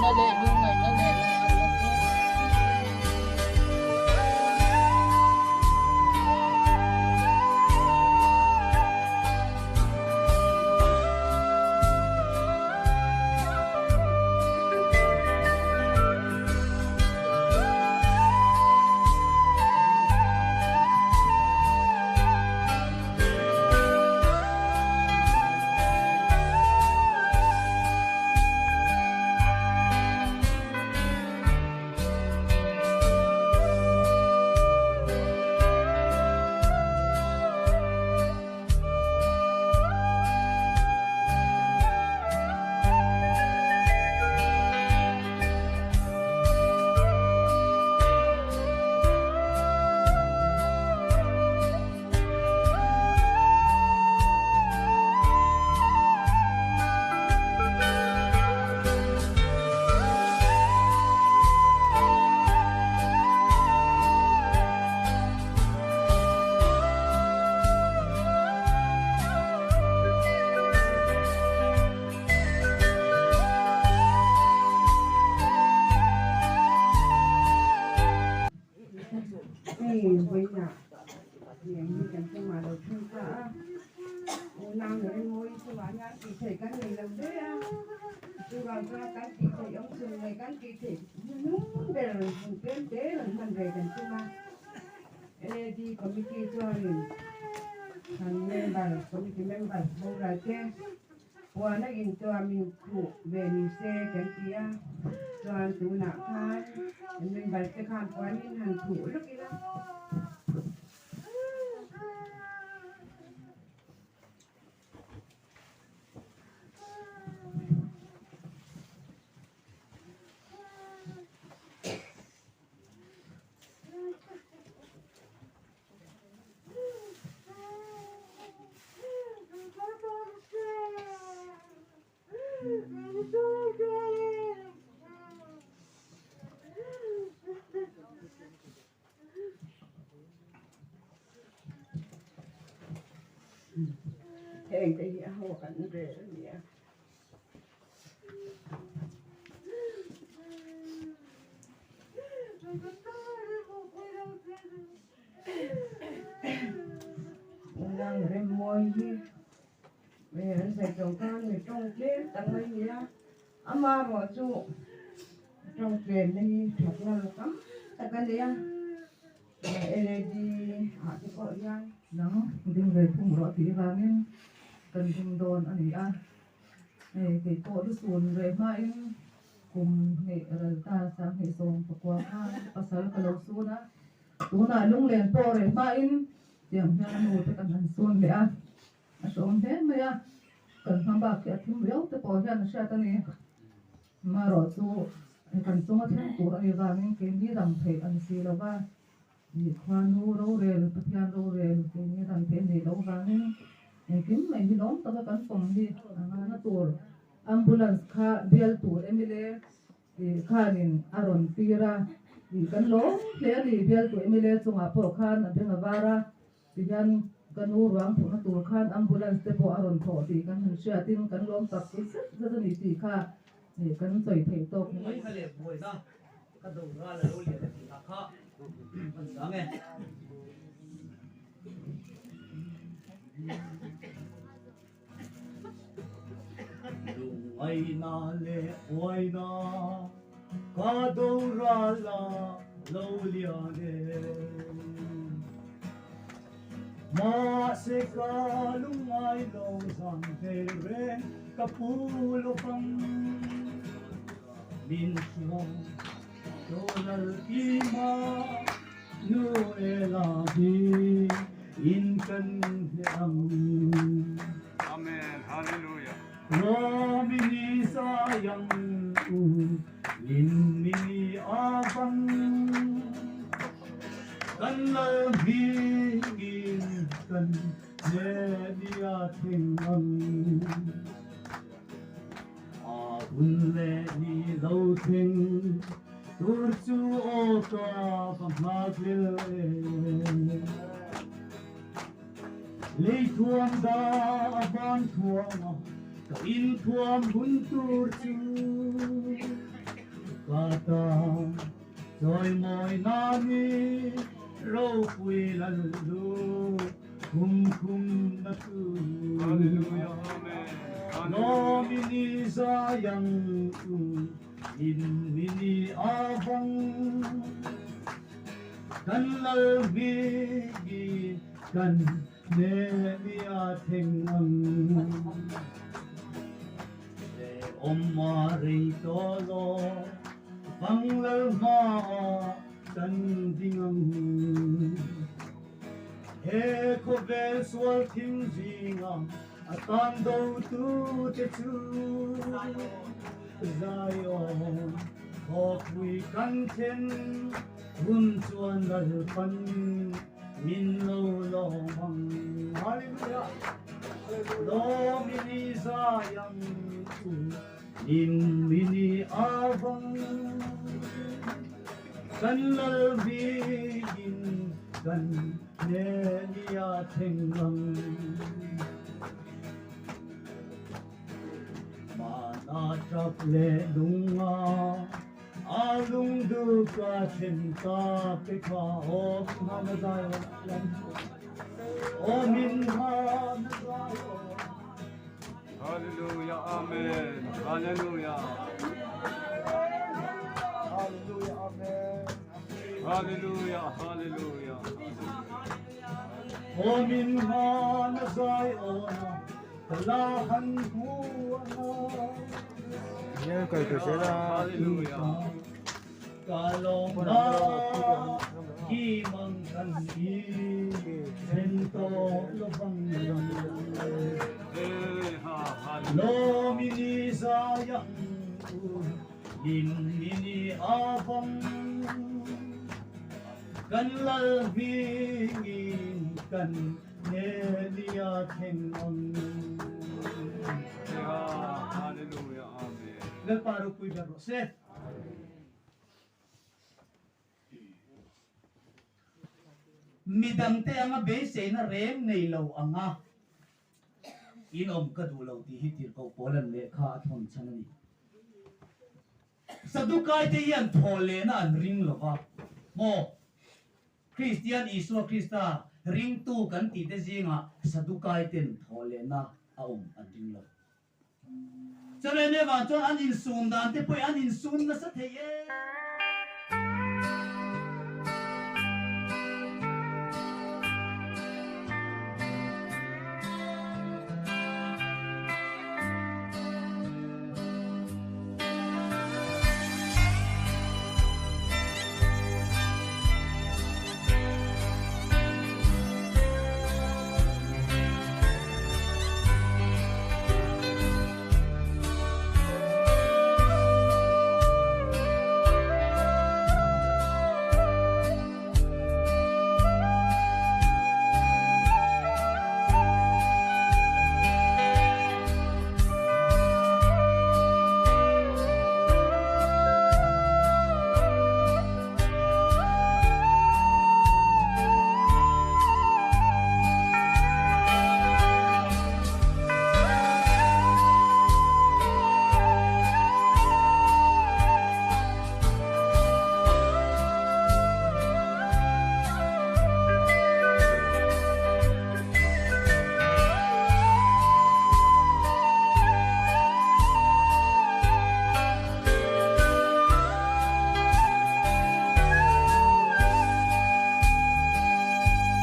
na le lungai na le vuina những cái cái mà đầu tiên cả nam người môi số mà nhá kỳ thể các người làm đấy á tôi vào ra các kỳ thể ông sừng này các kỳ thể núng đềuเป็นthế là mình vềกันใช่ไหมđi committee cho mình thằng member committee member bầu ra thế qua nó in cho mình cụ về mình xe cái kia cho anh tụ nạp khai member cái khăn qua mình hàng cụ rất kia Hãy subscribe cho kênh Ghiền Mì Gõ để không bỏ lỡ những video cần dùng đồn anh ấy à cái tổ đi xuống về mai cùng hệ ta sang hệ sông qua pasal kalau sudah tu na lung len po re mai yang yang nu te kan sun le a sông thế mà ya cần tham ba cái thím béo te po yan sa ta ni mà rồi tu kan sung thế tu anh ra mình cái đi làm thể anh xí là ba đi khoa nu đâu re tập yan đâu re cái đi làm thể đi đâu ra mình kim mai ni long ta kan pom di na tur ambulance kha bial tur emile khanin aron tira di kan lo le li bial tu emile chunga po khan adeng avara tijan kan urang pu na tur khan ambulance te po aron tho ti kan han sia tin kan lom tak ki sa ni ti kha ni kan choi thei tok ni khale boi na ka do ra la lo le ti kha kan sa nge vuina le vuina ka do ra la lo lia le ma se ka lungai lo san te ren ka pulo pang min suang do lal ima nu ela di in kan am Amen. Hallelujah. Ramini sayang in mini abang kan labingin kan dia tingam abun le ni lo ting turchu oka pamaglil lei thuam da ban thuam in thuam bun tur chu ta rồi mỗi nani râu quy là lulu kum kum na tu Hallelujah. Amen. no Hallelujah. mini sayang in mini abang kan lalbigi kan ne niya thengam Oma ri tolo panglal ma tan dingam he ko vel swal thim zinga atan do tu te chu Zion ho pui kan chen hun chuan dal pan min lo lo mang hallelujah lo mini sayang in mini abang kan lalbigin kan nenia thengam mana chakle dunga alung du ka chinta pe kha o ham zayo o min ha na zayo Hallelujah. Amen. Hallelujah. hallelujah amen Hallelujah. Hallelujah. o min ha na zayo na kalahan ko na Nhớ cười cười sẽ ra Hallelujah. kalong na hi mang kan hi sento lobang Hallelujah. lo mini sayang in mini abang kan lalbingin kan nelia thengam Hallelujah. Amen. le paro kui bero se midang te anga be se na rem nei lo anga inom ka du lo ti hitir ko polan le kha thon changani sadukai te yan thole na an ring lo ba mo Christian Isu Krista ring tu kan ti te zinga sadukai ten thole na aum an ring lo chale ne wa chon an in sun dan te poi an in sun na sa the ye